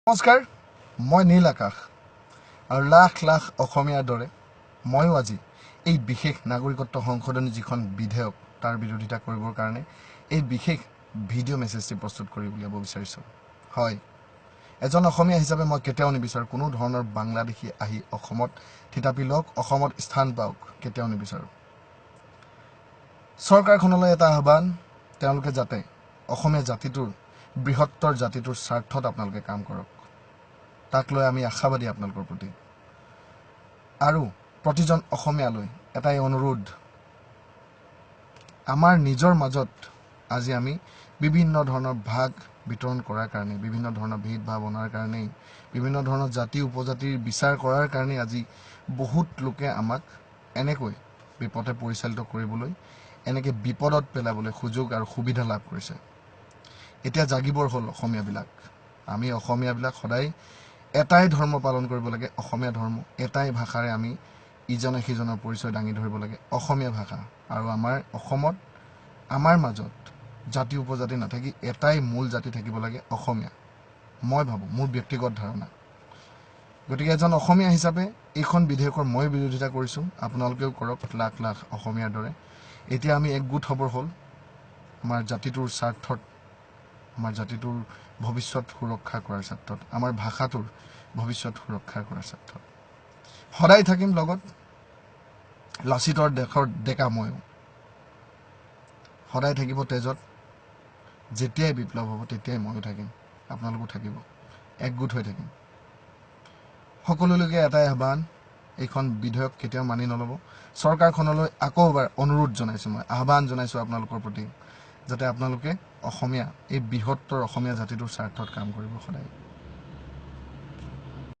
নমস্কাৰ, মই নীল আকাশ আৰু লাখ লাখ অসমীয়াৰ দৰে ময়ো আজি এই বিশেষ নাগৰিকত্ব সংশোধনী যিখন বিধেয়ক তাৰ বিৰোধিতা কৰিবৰ কাৰণে এই বিশেষ ভিডিঅ' মেছেজটি প্ৰস্তুত কৰি উলিয়াব বিচাৰিছোঁ। হয়, এজন অসমীয়া হিচাপে মই কেতিয়াও নিবিচাৰোঁ কোনো ধৰণৰ বাংলাদেশী আহি অসমত থিতাপি লওক, অসমত স্থান পাওক, কেতিয়াও নিবিচাৰোঁ। চৰকাৰখনলৈ এটা আহ্বান, তেওঁলোকে যাতে অসমীয়া জাতিটোৰ বৃহত্তৰ জাতিটোৰ স্বাৰ্থত আপোনালোকে কাম কৰক, তাক লৈ আমি আশাবাদী আপোনালোকৰ প্ৰতি। আৰু প্ৰতিজন অসমীয়ালৈ এটাই অনুৰোধ, আমাৰ নিজৰ মাজত আজি আমি বিভিন্ন ধৰণৰ ভাগ বিতৰণ কৰাৰ কাৰণে, বিভিন্ন ধৰণৰ ভেদভাৱ অনাৰ কাৰণেই, বিভিন্ন ধৰণৰ জাতি উপজাতিৰ বিচাৰ কৰাৰ কাৰণে আজি বহুত লোকে আমাক এনেকৈ বিপথে পৰিচালিত কৰিবলৈ, এনেকৈ বিপদত পেলাবলৈ সুযোগ আৰু সুবিধা লাভ কৰিছে। এতিয়া জাগিবৰ হ'ল অসমীয়াবিলাক। আমি অসমীয়াবিলাক সদায় এটাই ধৰ্ম পালন কৰিব লাগে, অসমীয়া ধৰ্ম। এটাই ভাষাৰে আমি ইজনে সিজনৰ পৰিচয় দাঙি ধৰিব লাগে, অসমীয়া ভাষা। আৰু আমাৰ অসমত আমাৰ মাজত জাতি উপজাতি নাথাকি এটাই মূল জাতি থাকিব লাগে, অসমীয়া। মই ভাবোঁ, মোৰ ব্যক্তিগত ধাৰণা। গতিকে এজন অসমীয়া হিচাপে এইখন বিধেয়কৰ মই বিৰোধিতা কৰিছোঁ, আপোনালোকেও কৰক লাখ লাখ অসমীয়াৰ দৰে। এতিয়া আমি একগোট হ'বৰ হ'ল আমাৰ জাতিটোৰ স্বাৰ্থত, আমাৰ জাতিটোৰ ভৱিষ্যত সুৰক্ষা কৰাৰ স্বাৰ্থত, আমাৰ ভাষাটোৰ ভৱিষ্যত সুৰক্ষা কৰাৰ স্বাৰ্থত। সদায় থাকিম লগত, লাচিতৰ দেশৰ ডেকা ময়ো। সদায় থাকিব তেজত, যেতিয়াই বিপ্লৱ হ'ব তেতিয়াই ময়ো থাকিম, আপোনালোকো থাকিব, একগোট হৈ থাকিম। সকলোলৈকে এটাই আহ্বান, এইখন বিধেয়ক কেতিয়াও মানি নল'ব। চৰকাৰখনলৈ আকৌ এবাৰ অনুৰোধ জনাইছোঁ, মই আহ্বান জনাইছোঁ আপোনালোকৰ প্ৰতি, যাতে আপোনালোকে অসমীয়া, এই বৃহত্তৰ অসমীয়া জাতিটোৰ স্বাৰ্থত কাম কৰিব সদায়।